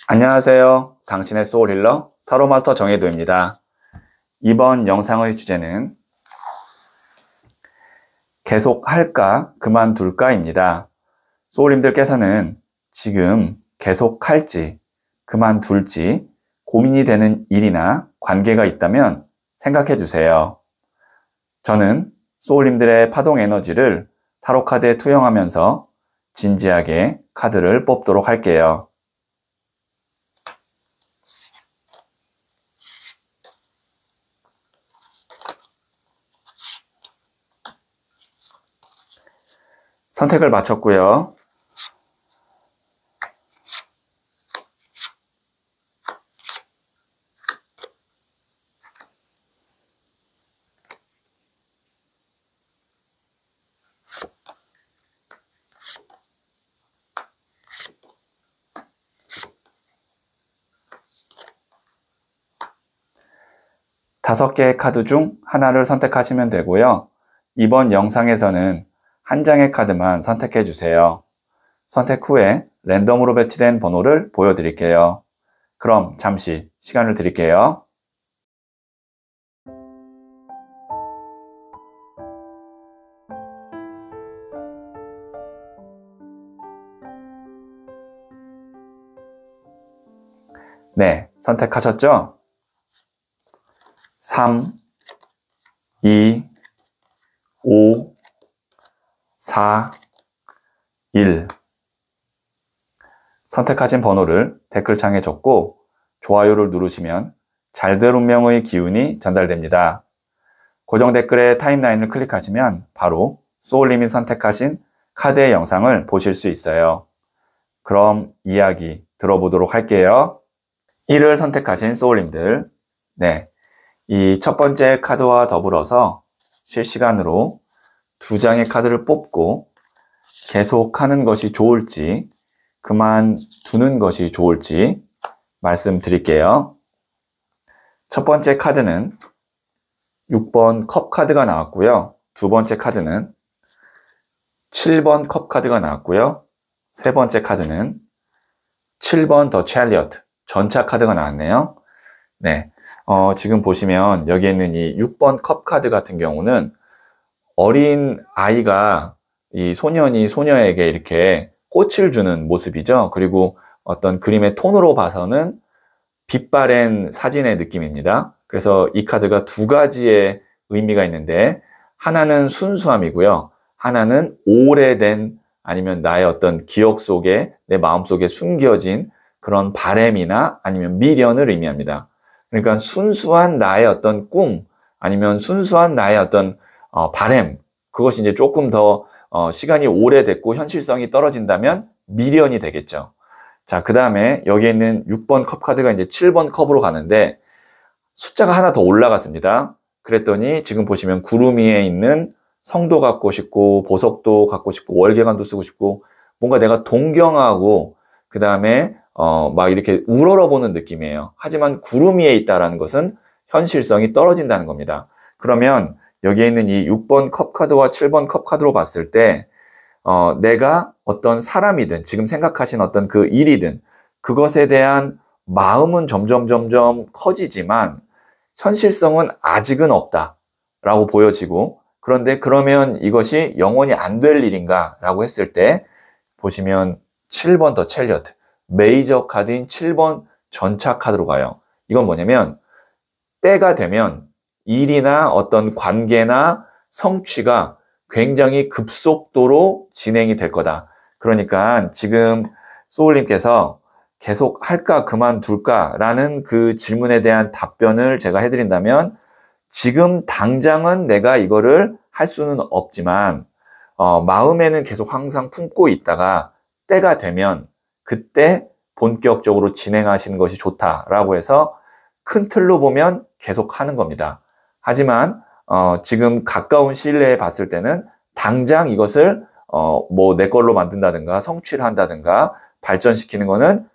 안녕하세요. 당신의 소울힐러 타로마스터 정혜도입니다. 이번 영상의 주제는 계속 할까 그만둘까 입니다. 소울님들께서는 지금 계속 할지 그만둘지 고민이 되는 일이나 관계가 있다면 생각해 주세요. 저는 소울님들의 파동 에너지를 타로 카드에 투영하면서 진지하게 카드를 뽑도록 할게요. 선택을 마쳤고요. 다섯 개의 카드 중 하나를 선택하시면 되고요. 이번 영상에서는 한 장의 카드만 선택해 주세요. 선택 후에 랜덤으로 배치된 번호를 보여드릴게요. 그럼 잠시 시간을 드릴게요. 네, 선택하셨죠? 3, 2, 5, 4, 1 선택하신 번호를 댓글창에 적고 좋아요를 누르시면 잘 될 운명의 기운이 전달됩니다. 고정 댓글에 타임라인을 클릭하시면 바로 소울님이 선택하신 카드의 영상을 보실 수 있어요. 그럼 이야기 들어보도록 할게요. 1을 선택하신 소울님들, 네, 이 첫 번째 카드와 더불어서 실시간으로 두 장의 카드를 뽑고 계속하는 것이 좋을지 그만두는 것이 좋을지 말씀드릴게요. 첫 번째 카드는 6번 컵 카드가 나왔고요. 두 번째 카드는 7번 컵 카드가 나왔고요. 세 번째 카드는 7번 더 찰리어트 전차 카드가 나왔네요. 네, 지금 보시면 여기에 있는 이 6번 컵 카드 같은 경우는 어린 아이가 이 소년이 소녀에게 이렇게 꽃을 주는 모습이죠. 그리고 어떤 그림의 톤으로 봐서는 빛바랜 사진의 느낌입니다. 그래서 이 카드가 두 가지의 의미가 있는데 하나는 순수함이고요. 하나는 오래된 아니면 나의 어떤 기억 속에 내 마음속에 숨겨진 그런 바램이나 아니면 미련을 의미합니다. 그러니까 순수한 나의 어떤 꿈 아니면 순수한 나의 어떤 바램, 그것이 이제 조금 더 시간이 오래됐고 현실성이 떨어진다면 미련이 되겠죠. 자, 그 다음에 여기에 있는 6번 컵 카드가 이제 7번 컵으로 가는데 숫자가 하나 더 올라갔습니다. 그랬더니 지금 보시면 구름 위에 있는 성도 갖고 싶고 보석도 갖고 싶고 월계관도 쓰고 싶고 뭔가 내가 동경하고 그 다음에 막 이렇게 우러러보는 느낌이에요. 하지만 구름 위에 있다라는 것은 현실성이 떨어진다는 겁니다. 그러면 여기에 있는 이 6번 컵 카드와 7번 컵 카드로 봤을 때 내가 어떤 사람이든 지금 생각하신 어떤 그 일이든 그것에 대한 마음은 점점 커지지만 현실성은 아직은 없다라고 보여지고, 그런데 그러면 이것이 영원히 안 될 일인가 라고 했을 때 보시면 7번 더 찰리어트 메이저 카드인 7번 전차 카드로 가요. 이건 뭐냐면 때가 되면 일이나 어떤 관계나 성취가 굉장히 급속도로 진행이 될 거다. 그러니까 지금 소울님께서 계속 할까 그만둘까 라는 그 질문에 대한 답변을 제가 해드린다면 지금 당장은 내가 이거를 할 수는 없지만 마음에는 계속 항상 품고 있다가 때가 되면 그때 본격적으로 진행하시는 것이 좋다라고 해서 큰 틀로 보면 계속 하는 겁니다. 하지만 지금 가까운 시일 내에 봤을 때는 당장 이것을 뭐 내 걸로 만든다든가 성취를 한다든가 발전시키는 거는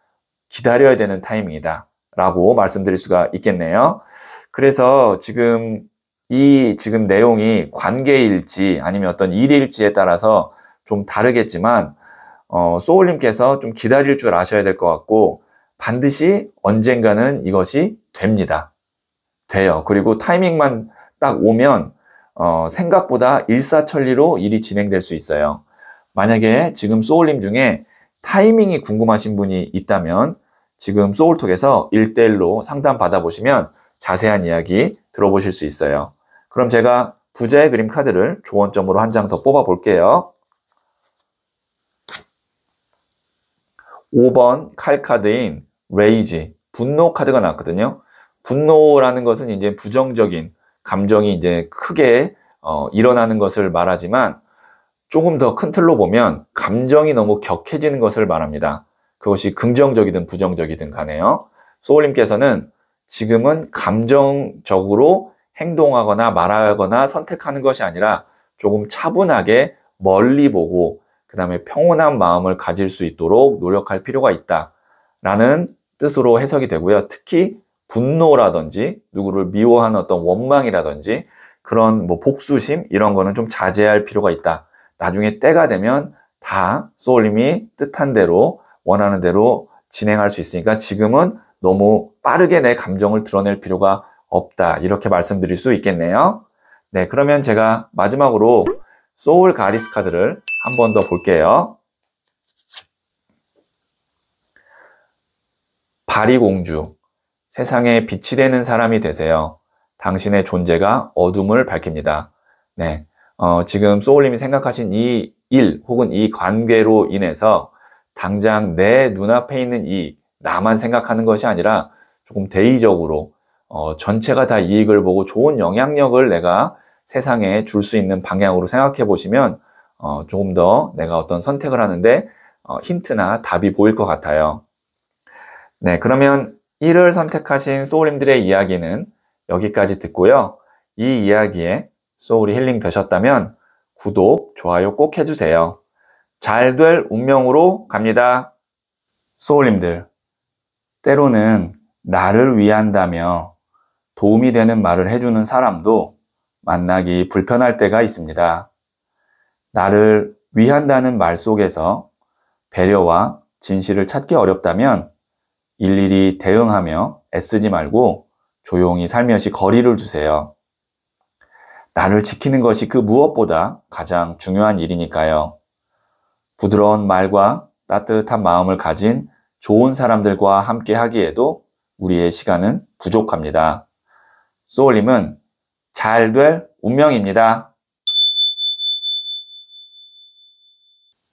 기다려야 되는 타이밍이다 라고 말씀드릴 수가 있겠네요. 그래서 지금 지금 내용이 관계일지 아니면 어떤 일일지에 따라서 좀 다르겠지만 소울님께서 좀 기다릴 줄 아셔야 될 것 같고, 반드시 언젠가는 이것이 됩니다. 돼요. 그리고 타이밍만 딱 오면 생각보다 일사천리로 일이 진행될 수 있어요. 만약에 지금 소울님 중에 타이밍이 궁금하신 분이 있다면 지금 소울톡에서 1대1로 상담 받아보시면 자세한 이야기 들어보실 수 있어요. 그럼 제가 부자의 그림 카드를 조언점으로 한 장 더 뽑아 볼게요. 5번 칼 카드인 레이지, 분노 카드가 나왔거든요. 분노라는 것은 이제 부정적인 감정이 이제 크게 일어나는 것을 말하지만 조금 더 큰 틀로 보면 감정이 너무 격해지는 것을 말합니다. 그것이 긍정적이든 부정적이든 간에요. 소울님께서는 지금은 감정적으로 행동하거나 말하거나 선택하는 것이 아니라 조금 차분하게 멀리 보고 그 다음에 평온한 마음을 가질 수 있도록 노력할 필요가 있다라는 뜻으로 해석이 되고요. 특히 분노라든지 누구를 미워하는 어떤 원망이라든지 그런 뭐 복수심 이런 거는 좀 자제할 필요가 있다. 나중에 때가 되면 다 소울님이 뜻한 대로 원하는 대로 진행할 수 있으니까 지금은 너무 빠르게 내 감정을 드러낼 필요가 없다. 이렇게 말씀드릴 수 있겠네요. 네, 그러면 제가 마지막으로 소울 가리스 카드를 한 번 더 볼게요. 바리공주, 세상에 빛이 되는 사람이 되세요. 당신의 존재가 어둠을 밝힙니다. 네, 지금 소울님이 생각하신 이 일 혹은 이 관계로 인해서 당장 내 눈앞에 있는 나만 생각하는 것이 아니라 조금 대의적으로 전체가 다 이익을 보고 좋은 영향력을 내가 세상에 줄 수 있는 방향으로 생각해 보시면 조금 더 내가 어떤 선택을 하는데 힌트나 답이 보일 것 같아요. 네, 그러면 1을 선택하신 소울님들의 이야기는 여기까지 듣고요. 이 이야기에 소울이 힐링 되셨다면 구독, 좋아요 꼭 해주세요. 잘 될 운명으로 갑니다. 소울님들, 때로는 나를 위한다며 도움이 되는 말을 해주는 사람도 만나기 불편할 때가 있습니다. 나를 위한다는 말 속에서 배려와 진실을 찾기 어렵다면 일일이 대응하며 애쓰지 말고 조용히 살며시 거리를 두세요. 나를 지키는 것이 그 무엇보다 가장 중요한 일이니까요. 부드러운 말과 따뜻한 마음을 가진 좋은 사람들과 함께 하기에도 우리의 시간은 부족합니다. 소울님은 잘 될 운명입니다.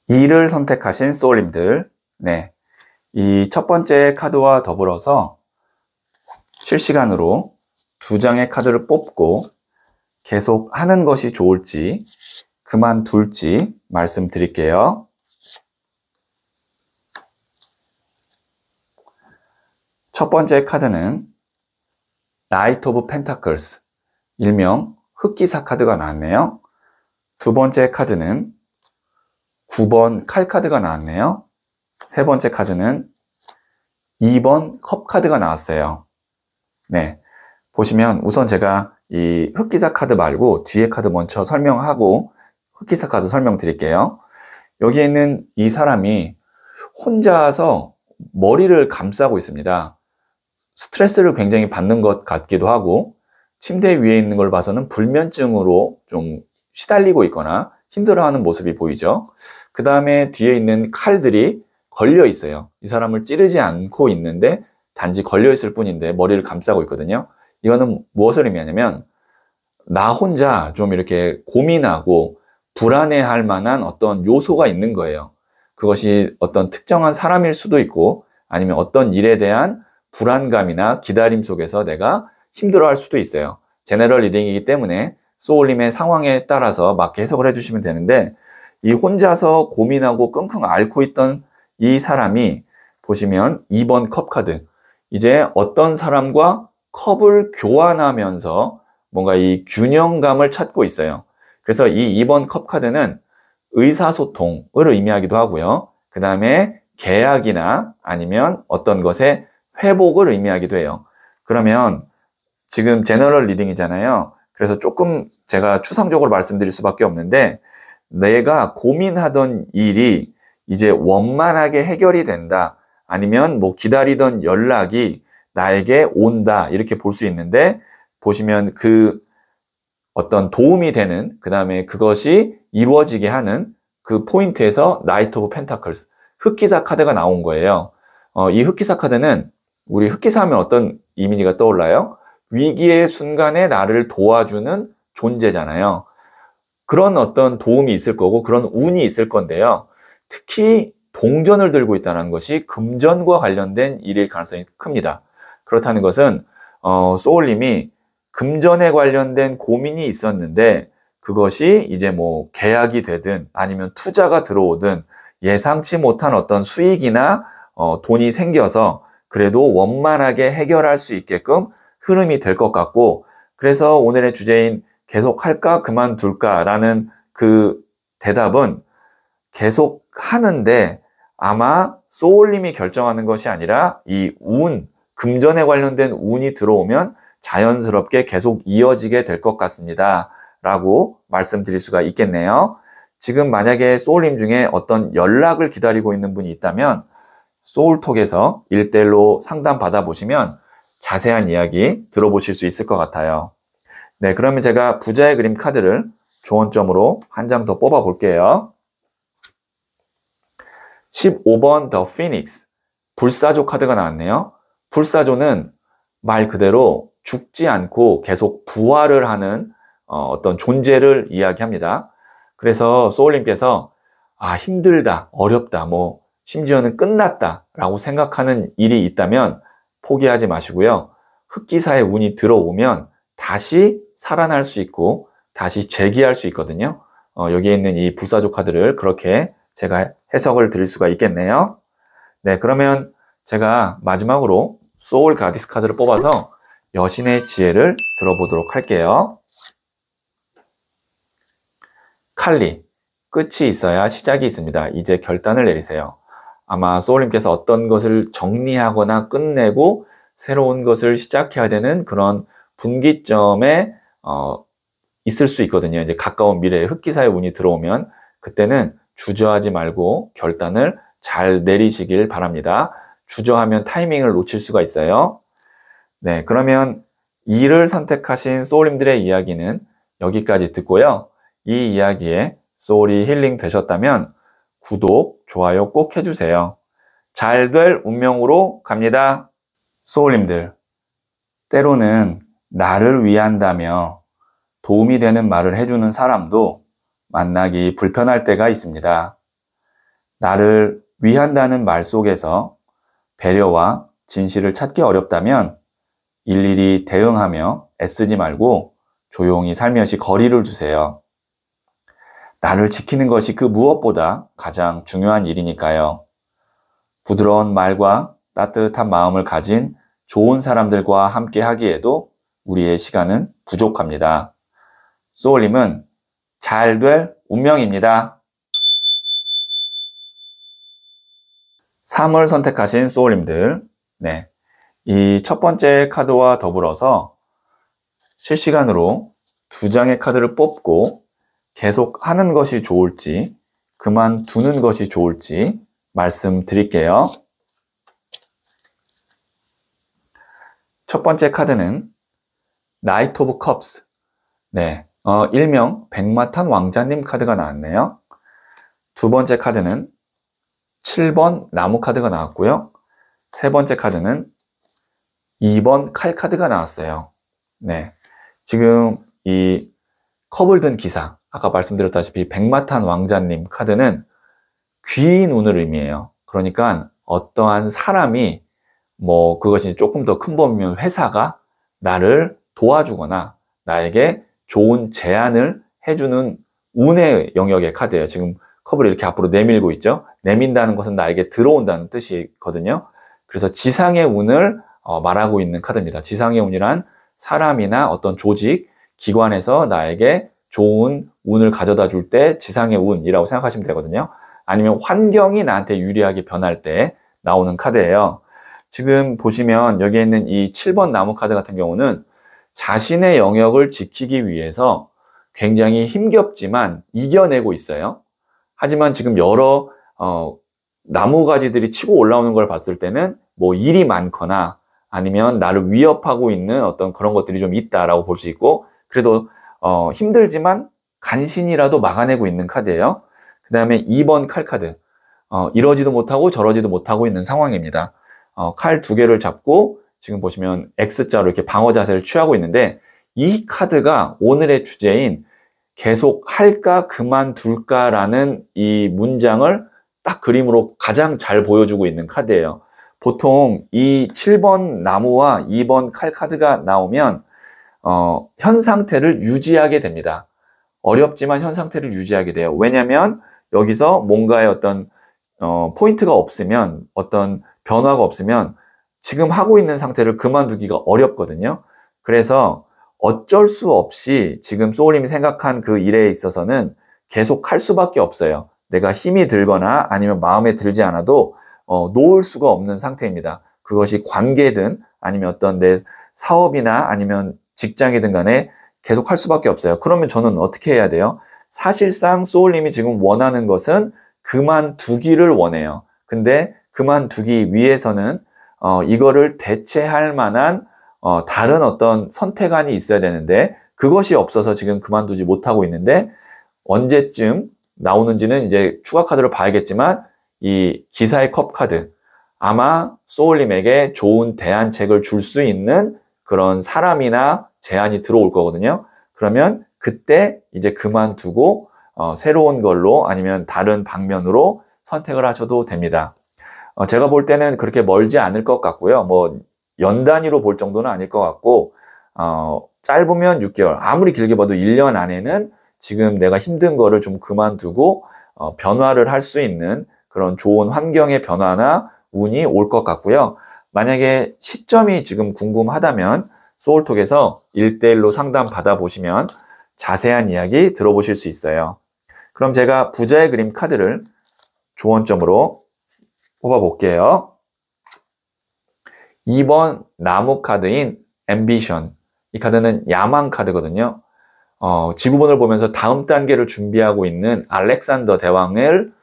2를 선택하신 소울님들, 네, 이 첫 번째 카드와 더불어서 실시간으로 2장의 카드를 뽑고 계속 하는 것이 좋을지 그만둘지 말씀드릴게요. 첫 번째 카드는 나이트 오브 펜타클스, 일명 흑기사 카드가 나왔네요. 두 번째 카드는 9번 칼 카드가 나왔네요. 세 번째 카드는 2번 컵 카드가 나왔어요. 네, 보시면 우선 제가 이 흑기사 카드 말고 뒤에 카드 먼저 설명하고 흑기사 카드 설명드릴게요. 여기에 있는 이 사람이 혼자서 머리를 감싸고 있습니다. 스트레스를 굉장히 받는 것 같기도 하고 침대 위에 있는 걸 봐서는 불면증으로 좀 시달리고 있거나 힘들어하는 모습이 보이죠. 그 다음에 뒤에 있는 칼들이 걸려 있어요. 이 사람을 찌르지 않고 있는데 단지 걸려 있을 뿐인데 머리를 감싸고 있거든요. 이거는 무엇을 의미하냐면 나 혼자 좀 이렇게 고민하고 불안해할 만한 어떤 요소가 있는 거예요. 그것이 어떤 특정한 사람일 수도 있고 아니면 어떤 일에 대한 불안감이나 기다림 속에서 내가 힘들어할 수도 있어요. 제너럴 리딩이기 때문에 소울님의 상황에 따라서 맞게 해석을 해주시면 되는데 이 혼자서 고민하고 끙끙 앓고 있던 이 사람이 보시면 2번 컵 카드, 이제 어떤 사람과 컵을 교환하면서 뭔가 이 균형감을 찾고 있어요. 그래서 이 2번 컵 카드는 의사소통을 의미하기도 하고요. 그 다음에 계약이나 아니면 어떤 것의 회복을 의미하기도 해요. 그러면 지금 제너럴 리딩이잖아요. 그래서 조금 제가 추상적으로 말씀드릴 수밖에 없는데 내가 고민하던 일이 이제 원만하게 해결이 된다. 아니면 뭐 기다리던 연락이 나에게 온다 이렇게 볼 수 있는데, 보시면 그 어떤 도움이 되는, 그 다음에 그것이 이루어지게 하는 그 포인트에서 나이트 오브 펜타클스, 흑기사 카드가 나온 거예요. 이 흑기사 카드는, 우리 흑기사 하면 어떤 이미지가 떠올라요? 위기의 순간에 나를 도와주는 존재잖아요. 그런 어떤 도움이 있을 거고 그런 운이 있을 건데요. 특히 동전을 들고 있다는 것이 금전과 관련된 일일 가능성이 큽니다. 그렇다는 것은 소울님이 금전에 관련된 고민이 있었는데, 그것이 이제 뭐 계약이 되든 아니면 투자가 들어오든 예상치 못한 어떤 수익이나 돈이 생겨서 그래도 원만하게 해결할 수 있게끔 흐름이 될 것 같고, 그래서 오늘의 주제인 계속 할까 그만둘까 라는 그 대답은 계속 하는데, 아마 소울님이 결정하는 것이 아니라 이 운, 금전에 관련된 운이 들어오면 자연스럽게 계속 이어지게 될 것 같습니다 라고 말씀드릴 수가 있겠네요. 지금 만약에 소울님 중에 어떤 연락을 기다리고 있는 분이 있다면 소울톡에서 1대1로 상담 받아보시면 자세한 이야기 들어보실 수 있을 것 같아요. 네, 그러면 제가 부자의 그림 카드를 조언점으로 한 장 더 뽑아 볼게요. 15번 The Phoenix, 불사조 카드가 나왔네요. 불사조는 말 그대로 죽지 않고 계속 부활을 하는 어떤 존재를 이야기합니다. 그래서 소울님께서 힘들다, 어렵다, 뭐 심지어는 끝났다 라고 생각하는 일이 있다면 포기하지 마시고요. 흑기사의 운이 들어오면 다시 살아날 수 있고 다시 재기할 수 있거든요. 여기에 있는 이 불사조 카드를 그렇게 제가 해석을 드릴 수가 있겠네요. 네, 그러면 제가 마지막으로 소울 가디스 카드를 뽑아서 여신의 지혜를 들어보도록 할게요. 칼리, 끝이 있어야 시작이 있습니다. 이제 결단을 내리세요. 아마 소울님께서 어떤 것을 정리하거나 끝내고 새로운 것을 시작해야 되는 그런 분기점에 있을 수 있거든요. 이제 가까운 미래에 흑기사의 운이 들어오면 그때는 주저하지 말고 결단을 잘 내리시길 바랍니다. 주저하면 타이밍을 놓칠 수가 있어요. 네, 그러면 2를 선택하신 소울님들의 이야기는 여기까지 듣고요. 이 이야기에 소울이 힐링 되셨다면 구독, 좋아요 꼭 해주세요. 잘 될 운명으로 갑니다. 소울님들, 때로는 나를 위한다며 도움이 되는 말을 해주는 사람도 만나기 불편할 때가 있습니다. 나를 위한다는 말 속에서 배려와 진실을 찾기 어렵다면 일일이 대응하며 애쓰지 말고 조용히 살며시 거리를 두세요. 나를 지키는 것이 그 무엇보다 가장 중요한 일이니까요. 부드러운 말과 따뜻한 마음을 가진 좋은 사람들과 함께 하기에도 우리의 시간은 부족합니다. 소울님은 잘 될 운명입니다. 3을 선택하신 소울님들, 네, 이 첫 번째 카드와 더불어서 실시간으로 2장의 카드를 뽑고 계속 하는 것이 좋을지 그만두는 것이 좋을지 말씀드릴게요. 첫 번째 카드는 나이트 오브 컵스, 네, 일명 백마탄 왕자님 카드가 나왔네요. 두 번째 카드는 7번 나무 카드가 나왔고요. 세 번째 카드는 2번 칼 카드가 나왔어요. 네, 지금 이 컵을 든 기사, 아까 말씀드렸다시피 백마탄 왕자님 카드는 귀인 운을 의미해요. 그러니까 어떠한 사람이, 뭐 그것이 조금 더 큰 범위면 회사가 나를 도와주거나 나에게 좋은 제안을 해주는 운의 영역의 카드예요. 지금 컵을 이렇게 앞으로 내밀고 있죠. 내민다는 것은 나에게 들어온다는 뜻이거든요. 그래서 지상의 운을 말하고 있는 카드입니다. 지상의 운이란 사람이나 어떤 조직, 기관에서 나에게 좋은 운을 가져다 줄 때 지상의 운이라고 생각하시면 되거든요. 아니면 환경이 나한테 유리하게 변할 때 나오는 카드예요. 지금 보시면 여기에 있는 이 7번 나무 카드 같은 경우는 자신의 영역을 지키기 위해서 굉장히 힘겹지만 이겨내고 있어요. 하지만 지금 여러 나무가지들이 치고 올라오는 걸 봤을 때는 뭐 일이 많거나 아니면 나를 위협하고 있는 어떤 그런 것들이 좀 있다라고 볼 수 있고, 그래도 힘들지만 간신히라도 막아내고 있는 카드예요. 그 다음에 2번 칼 카드. 이러지도 못하고 저러지도 못하고 있는 상황입니다. 칼 두 개를 잡고 지금 보시면 X자로 이렇게 방어 자세를 취하고 있는데, 이 카드가 오늘의 주제인 계속 할까 그만둘까라는 이 문장을 딱 그림으로 가장 잘 보여주고 있는 카드예요. 보통 이 7번 나무와 2번 칼 카드가 나오면 현 상태를 유지하게 됩니다. 어렵지만 현 상태를 유지하게 돼요. 왜냐하면 여기서 뭔가의 어떤 포인트가 없으면, 어떤 변화가 없으면 지금 하고 있는 상태를 그만두기가 어렵거든요. 그래서 어쩔 수 없이 지금 소울님이 생각한 그 일에 있어서는 계속 할 수밖에 없어요. 내가 힘이 들거나 아니면 마음에 들지 않아도 놓을 수가 없는 상태입니다. 그것이 관계든 아니면 어떤 내 사업이나 아니면 직장이든 간에 계속 할 수밖에 없어요. 그러면 저는 어떻게 해야 돼요? 사실상 소울님이 지금 원하는 것은 그만두기를 원해요. 근데 그만두기 위해서는 이거를 대체할 만한 다른 어떤 선택안이 있어야 되는데, 그것이 없어서 지금 그만두지 못하고 있는데, 언제쯤 나오는지는 이제 추가 카드를 봐야겠지만, 이 기사의 컵 카드, 아마 소울님에게 좋은 대안책을 줄 수 있는 그런 사람이나 제안이 들어올 거거든요. 그러면 그때 이제 그만두고 새로운 걸로 아니면 다른 방면으로 선택을 하셔도 됩니다. 제가 볼 때는 그렇게 멀지 않을 것 같고요. 뭐 연 단위로 볼 정도는 아닐 것 같고, 짧으면 6개월, 아무리 길게 봐도 1년 안에는 지금 내가 힘든 거를 좀 그만두고 변화를 할 수 있는 그런 좋은 환경의 변화나 운이 올 것 같고요. 만약에 시점이 지금 궁금하다면 소울톡에서 1대1로 상담 받아보시면 자세한 이야기 들어보실 수 있어요. 그럼 제가 부자의 그림 카드를 조언점으로 뽑아볼게요. 2번 나무 카드인 앰비션. 이 카드는 야망 카드거든요. 지구본을 보면서 다음 단계를 준비하고 있는 알렉산더 대왕을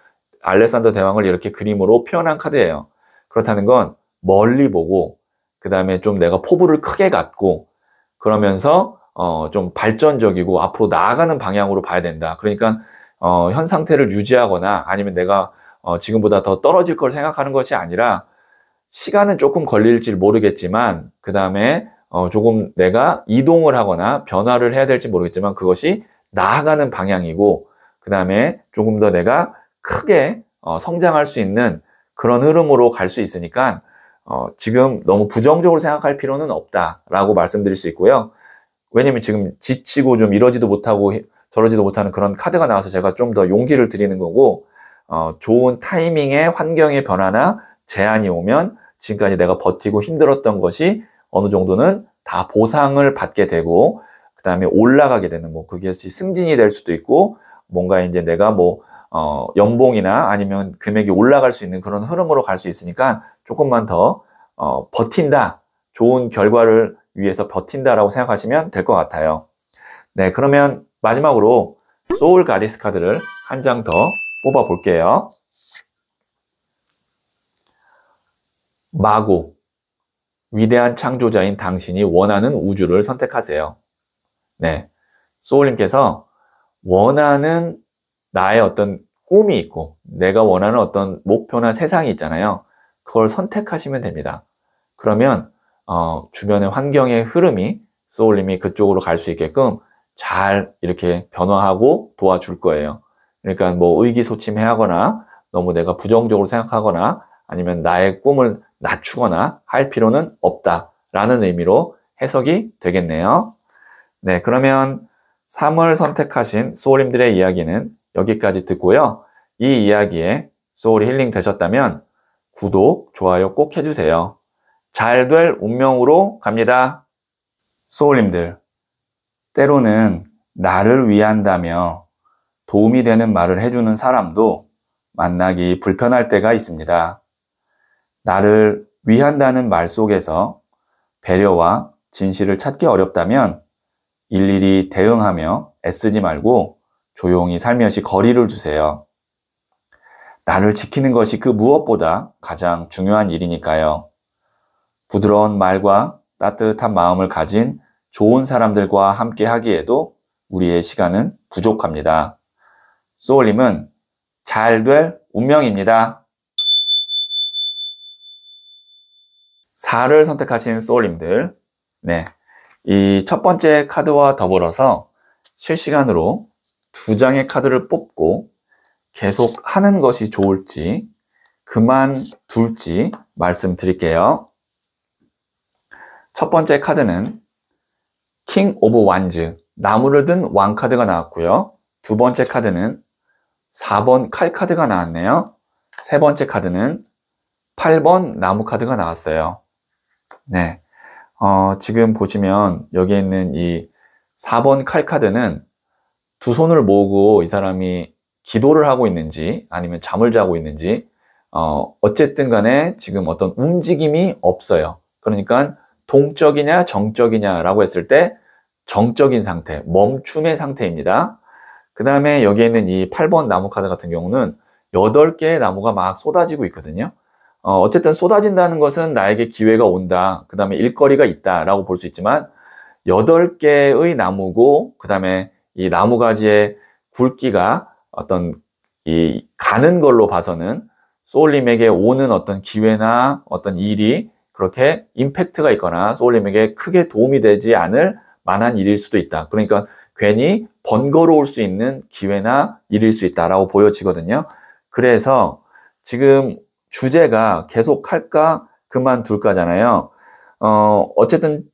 이렇게 그림으로 표현한 카드예요. 그렇다는 건 멀리 보고, 그 다음에 좀 내가 포부를 크게 갖고, 그러면서 좀 발전적이고 앞으로 나아가는 방향으로 봐야 된다. 그러니까 현 상태를 유지하거나 아니면 내가 지금보다 더 떨어질 걸 생각하는 것이 아니라, 시간은 조금 걸릴지 모르겠지만 그 다음에 조금 내가 이동을 하거나 변화를 해야 될지 모르겠지만 그것이 나아가는 방향이고, 그 다음에 조금 더 내가 크게 성장할 수 있는 그런 흐름으로 갈 수 있으니까 지금 너무 부정적으로 생각할 필요는 없다라고 말씀드릴 수 있고요. 왜냐면 지금 지치고 좀 이러지도 못하고 저러지도 못하는 그런 카드가 나와서 제가 좀 더 용기를 드리는 거고, 좋은 타이밍에 환경의 변화나 제한이 오면 지금까지 내가 버티고 힘들었던 것이 어느 정도는 다 보상을 받게 되고, 그 다음에 올라가게 되는, 뭐 그것이 승진이 될 수도 있고, 뭔가 이제 내가 뭐 연봉이나 아니면 금액이 올라갈 수 있는 그런 흐름으로 갈 수 있으니까 조금만 더 버틴다, 좋은 결과를 위해서 버틴다라고 생각하시면 될 것 같아요. 네, 그러면 마지막으로 소울 가디스 카드를 한 장 더 뽑아 볼게요. 마고, 위대한 창조자인 당신이 원하는 우주를 선택하세요. 네, 소울님께서 원하는 나의 어떤 꿈이 있고 내가 원하는 어떤 목표나 세상이 있잖아요. 그걸 선택하시면 됩니다. 그러면 주변의 환경의 흐름이 소울님이 그쪽으로 갈 수 있게끔 잘 이렇게 변화하고 도와줄 거예요. 그러니까 뭐 의기소침해하거나 너무 내가 부정적으로 생각하거나 아니면 나의 꿈을 낮추거나 할 필요는 없다라는 의미로 해석이 되겠네요. 네, 그러면 3월 선택하신 소울님들의 이야기는 여기까지 듣고요. 이 이야기에 소울이 힐링 되셨다면 구독, 좋아요 꼭 해주세요. 잘 될 운명으로 갑니다. 소울님들, 때로는 나를 위한다며 도움이 되는 말을 해주는 사람도 만나기 불편할 때가 있습니다. 나를 위한다는 말 속에서 배려와 진실을 찾기 어렵다면 일일이 대응하며 애쓰지 말고 조용히 살며시 거리를 두세요. 나를 지키는 것이 그 무엇보다 가장 중요한 일이니까요. 부드러운 말과 따뜻한 마음을 가진 좋은 사람들과 함께 하기에도 우리의 시간은 부족합니다. 소울님은 잘 될 운명입니다. 4를 선택하신 소울님들, 네, 이 첫 번째 카드와 더불어서 실시간으로 2장의 카드를 뽑고 계속 하는 것이 좋을지 그만둘지 말씀드릴게요. 첫 번째 카드는 킹 오브 완즈, 나무를 든 왕 카드가 나왔고요. 두 번째 카드는 4번 칼 카드가 나왔네요. 세 번째 카드는 8번 나무 카드가 나왔어요. 네, 지금 보시면 여기 있는 이 4번 칼 카드는 두 손을 모으고 이 사람이 기도를 하고 있는지 아니면 잠을 자고 있는지 어쨌든 간에 지금 어떤 움직임이 없어요. 그러니까 동적이냐 정적이냐 라고 했을 때 정적인 상태, 멈춤의 상태입니다. 그 다음에 여기에 있는 이 8번 나무 카드 같은 경우는 8개의 나무가 막 쏟아지고 있거든요. 어쨌든 쏟아진다는 것은 나에게 기회가 온다, 그 다음에 일거리가 있다 라고 볼 수 있지만 8개의 나무고 그 다음에 이 나무가지의 굵기가 어떤 이 가는 걸로 봐서는 소울님에게 오는 어떤 기회나 어떤 일이 그렇게 임팩트가 있거나 소울님에게 크게 도움이 되지 않을 만한 일일 수도 있다. 그러니까 괜히 번거로울 수 있는 기회나 일일 수 있다라고 보여지거든요. 그래서 지금 주제가 계속 할까 그만둘까잖아요. 어쨌든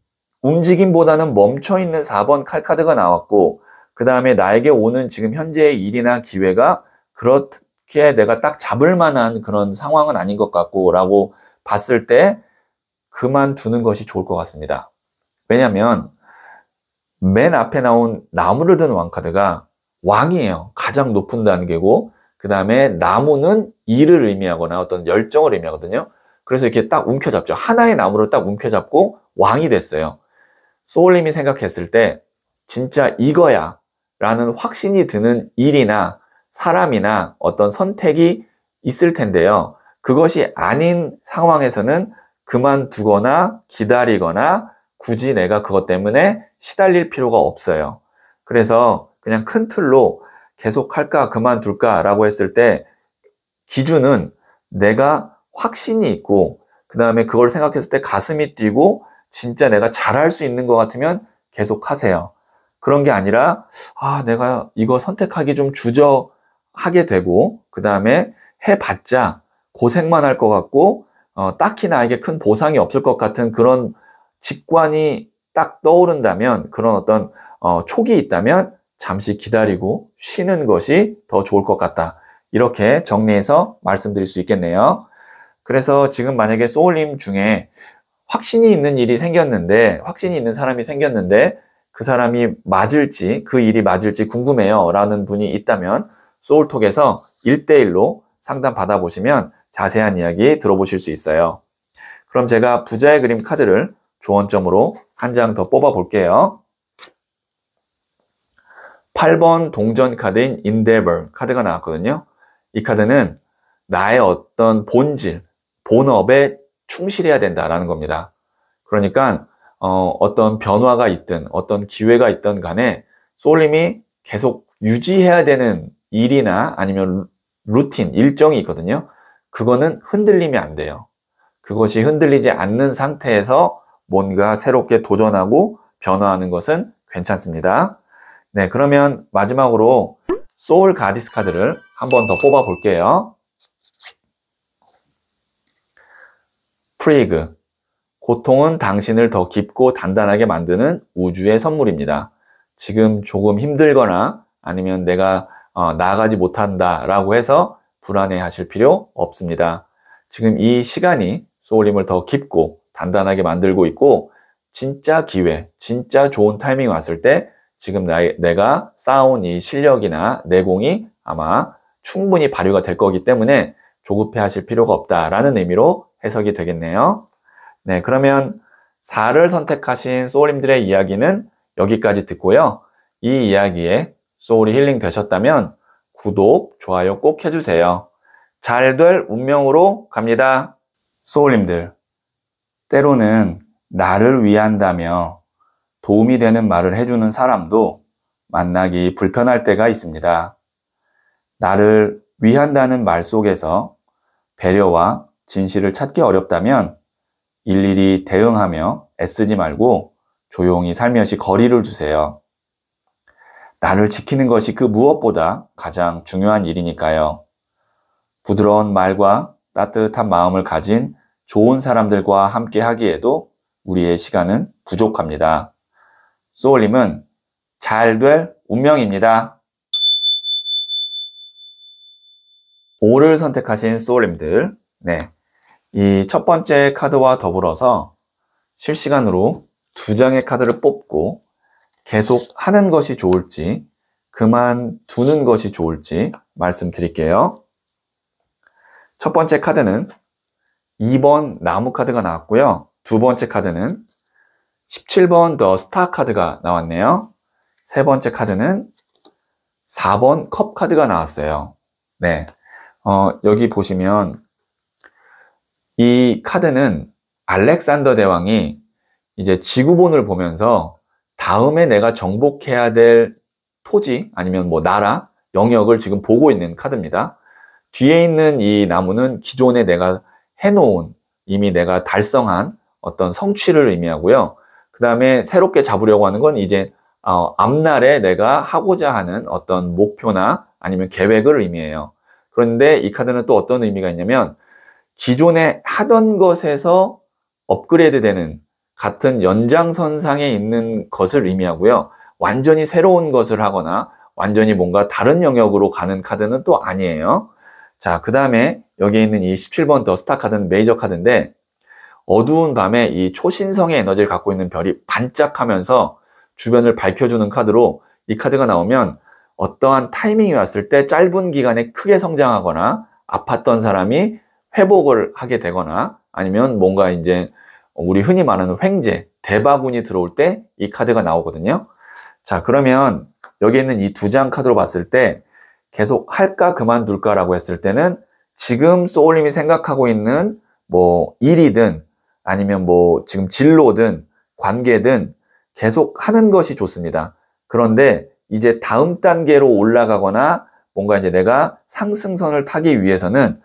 움직임보다는 멈춰있는 4번 칼카드가 나왔고 그 다음에 나에게 오는 지금 현재의 일이나 기회가 그렇게 내가 딱 잡을 만한 그런 상황은 아닌 것 같고 라고 봤을 때 그만두는 것이 좋을 것 같습니다. 왜냐하면 맨 앞에 나온 나무를 든 왕카드가 왕이에요. 가장 높은 단계고 그 다음에 나무는 일을 의미하거나 어떤 열정을 의미하거든요. 그래서 이렇게 딱 움켜잡죠. 하나의 나무를 딱 움켜잡고 왕이 됐어요. 소울님이 생각했을 때 진짜 이거야 라는 확신이 드는 일이나 사람이나 어떤 선택이 있을 텐데요. 그것이 아닌 상황에서는 그만두거나 기다리거나 굳이 내가 그것 때문에 시달릴 필요가 없어요. 그래서 그냥 큰 틀로 계속 할까 그만둘까 라고 했을 때 기준은 내가 확신이 있고 그 다음에 그걸 생각했을 때 가슴이 뛰고 진짜 내가 잘할 수 있는 것 같으면 계속 하세요. 그런 게 아니라 내가 이거 선택하기 좀 주저하게 되고 그 다음에 해봤자 고생만 할 것 같고 딱히 나에게 큰 보상이 없을 것 같은 그런 직관이 딱 떠오른다면 그런 어떤 촉이 있다면 잠시 기다리고 쉬는 것이 더 좋을 것 같다. 이렇게 정리해서 말씀드릴 수 있겠네요. 그래서 지금 만약에 소울님 중에 확신이 있는 일이 생겼는데 확신이 있는 사람이 생겼는데 그 사람이 맞을지 그 일이 맞을지 궁금해요 라는 분이 있다면 소울톡에서 1대1로 상담 받아보시면 자세한 이야기 들어보실 수 있어요. 그럼 제가 부자의 그림 카드를 조언점으로 한 장 더 뽑아 볼게요. 8번 동전 카드인 Endeavor 카드가 나왔거든요. 이 카드는 나의 어떤 본질, 본업에 충실해야 된다라는 겁니다. 그러니까 어떤 변화가 있든 어떤 기회가 있든 간에 소울님이 계속 유지해야 되는 일이나 아니면 루틴, 일정이 있거든요. 그거는 흔들리면 안 돼요. 그것이 흔들리지 않는 상태에서 뭔가 새롭게 도전하고 변화하는 것은 괜찮습니다. 네, 그러면 마지막으로 소울 가디스 카드를 한 번 더 뽑아 볼게요. 프리그, 고통은 당신을 더 깊고 단단하게 만드는 우주의 선물입니다. 지금 조금 힘들거나 아니면 내가 나아가지 못한다 라고 해서 불안해 하실 필요 없습니다. 지금 이 시간이 소울님을 더 깊고 단단하게 만들고 있고 진짜 기회, 진짜 좋은 타이밍이 왔을 때 지금 내가 쌓아온 이 실력이나 내공이 아마 충분히 발휘가 될 거기 때문에 조급해 하실 필요가 없다라는 의미로 해석이 되겠네요. 네, 그러면 4를 선택하신 소울님들의 이야기는 여기까지 듣고요. 이 이야기에 소울이 힐링 되셨다면 구독, 좋아요 꼭 해주세요. 잘 될 운명으로 갑니다. 소울님들, 때로는 나를 위한다며 도움이 되는 말을 해주는 사람도 만나기 불편할 때가 있습니다. 나를 위한다는 말 속에서 배려와 진실을 찾기 어렵다면 일일이 대응하며 애쓰지 말고 조용히 살며시 거리를 두세요. 나를 지키는 것이 그 무엇보다 가장 중요한 일이니까요. 부드러운 말과 따뜻한 마음을 가진 좋은 사람들과 함께 하기에도 우리의 시간은 부족합니다. 소울님은 잘 될 운명입니다. 5를 선택하신 소울님들, 이 첫 번째 카드와 더불어서 실시간으로 2장의 카드를 뽑고 계속 하는 것이 좋을지 그만두는 것이 좋을지 말씀드릴게요. 첫 번째 카드는 2번 나무 카드가 나왔고요. 두 번째 카드는 17번 더 스타 카드가 나왔네요. 세 번째 카드는 4번 컵 카드가 나왔어요. 여기 보시면 이 카드는 알렉산더 대왕이 이제 지구본을 보면서 다음에 내가 정복해야 될 토지 아니면 뭐 나라, 영역을 지금 보고 있는 카드입니다. 뒤에 있는 이 나무는 기존에 내가 해놓은 이미 내가 달성한 어떤 성취를 의미하고요. 그 다음에 새롭게 잡으려고 하는 건 이제 앞날에 내가 하고자 하는 어떤 목표나 아니면 계획을 의미해요. 그런데 이 카드는 또 어떤 의미가 있냐면 기존에 하던 것에서 업그레이드 되는 같은 연장선상에 있는 것을 의미하고요. 완전히 새로운 것을 하거나 완전히 뭔가 다른 영역으로 가는 카드는 또 아니에요. 자, 그 다음에 여기 있는 이 17번 더 스타 카드는 메이저 카드인데 어두운 밤에 이 초신성의 에너지를 갖고 있는 별이 반짝하면서 주변을 밝혀주는 카드로 이 카드가 나오면 어떠한 타이밍이 왔을 때 짧은 기간에 크게 성장하거나 아팠던 사람이 회복을 하게 되거나 아니면 뭔가 이제 우리 흔히 말하는 횡재, 대바군이 들어올 때 이 카드가 나오거든요. 자, 그러면 여기 있는 이 2장 카드로 봤을 때 계속 할까 그만둘까라고 했을 때는 지금 소울님이 생각하고 있는 뭐 일이든 아니면 뭐 지금 진로든 관계든 계속 하는 것이 좋습니다. 그런데 이제 다음 단계로 올라가거나 뭔가 이제 내가 상승선을 타기 위해서는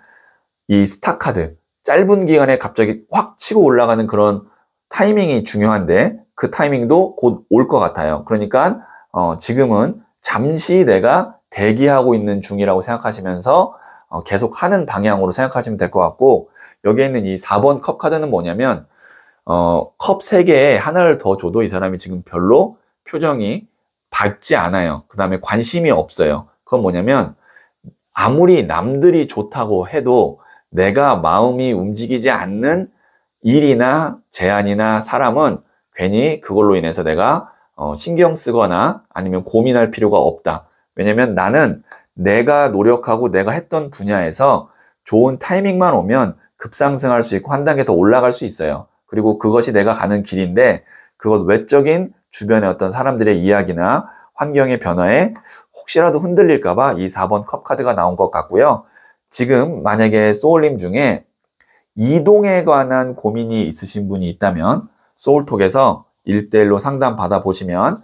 이 스타 카드, 짧은 기간에 갑자기 확 치고 올라가는 그런 타이밍이 중요한데 그 타이밍도 곧 올 것 같아요. 그러니까 지금은 잠시 내가 대기하고 있는 중이라고 생각하시면서 계속 하는 방향으로 생각하시면 될 것 같고 여기에 있는 이 4번 컵 카드는 뭐냐면 컵 3개에 하나를 더 줘도 이 사람이 지금 별로 표정이 밝지 않아요. 그 다음에 관심이 없어요. 그건 뭐냐면 아무리 남들이 좋다고 해도 내가 마음이 움직이지 않는 일이나 제안이나 사람은 괜히 그걸로 인해서 내가 신경 쓰거나 아니면 고민할 필요가 없다. 왜냐면 나는 내가 노력하고 내가 했던 분야에서 좋은 타이밍만 오면 급상승할 수 있고 한 단계 더 올라갈 수 있어요. 그리고 그것이 내가 가는 길인데 그것 외적인 주변의 어떤 사람들의 이야기나 환경의 변화에 혹시라도 흔들릴까봐 이 4번 컵 카드가 나온 것 같고요. 지금 만약에 소울님 중에 이동에 관한 고민이 있으신 분이 있다면 소울톡에서 1대1로 상담 받아보시면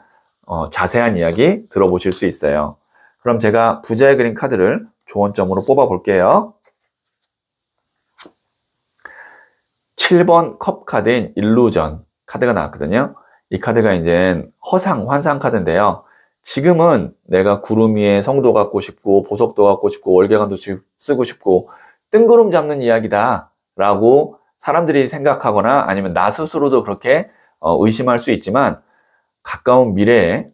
자세한 이야기 들어보실 수 있어요. 그럼 제가 부자의 그림 카드를 조언점으로 뽑아 볼게요. 7번 컵 카드인 일루전 카드가 나왔거든요. 이 카드가 이제 허상, 환상 카드인데요. 지금은 내가 구름 위에 성도 갖고 싶고 보석도 갖고 싶고 월계관도 쓰고 싶고 뜬구름 잡는 이야기다 라고 사람들이 생각하거나 아니면 나 스스로도 그렇게 의심할 수 있지만 가까운 미래에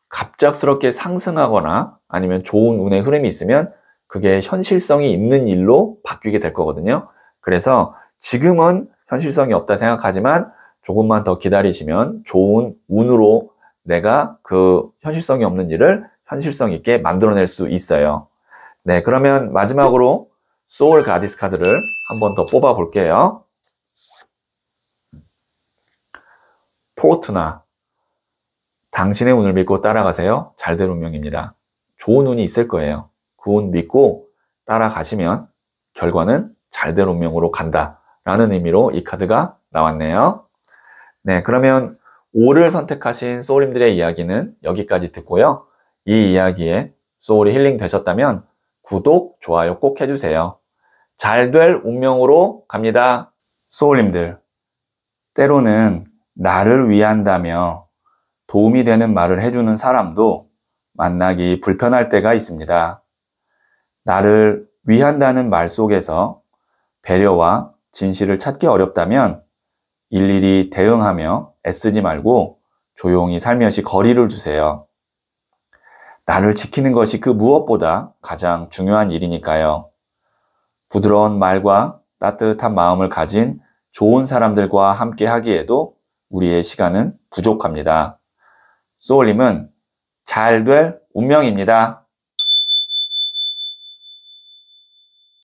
갑작스럽게 상승하거나 아니면 좋은 운의 흐름이 있으면 그게 현실성이 있는 일로 바뀌게 될 거거든요. 그래서 지금은 현실성이 없다 생각하지만 조금만 더 기다리시면 좋은 운으로 내가 그 현실성이 없는 일을 현실성 있게 만들어낼 수 있어요. 네, 그러면 마지막으로 소울 가디스 카드를 한 번 더 뽑아 볼게요. 포르투나, 당신의 운을 믿고 따라가세요. 잘 될 운명입니다. 좋은 운이 있을 거예요. 그 운 믿고 따라가시면 결과는 잘될 운명으로 간다 라는 의미로 이 카드가 나왔네요. 네, 그러면 5를 선택하신 소울님들의 이야기는 여기까지 듣고요. 이 이야기에 소울이 힐링 되셨다면 구독, 좋아요 꼭 해주세요. 잘 될 운명으로 갑니다. 소울님들, 때로는 나를 위한다며 도움이 되는 말을 해주는 사람도 만나기 불편할 때가 있습니다. 나를 위한다는 말 속에서 배려와 진실을 찾기 어렵다면 일일이 대응하며 애쓰지 말고 조용히 살며시 거리를 두세요. 나를 지키는 것이 그 무엇보다 가장 중요한 일이니까요. 부드러운 말과 따뜻한 마음을 가진 좋은 사람들과 함께 하기에도 우리의 시간은 부족합니다. 소울님은 잘 될 운명입니다.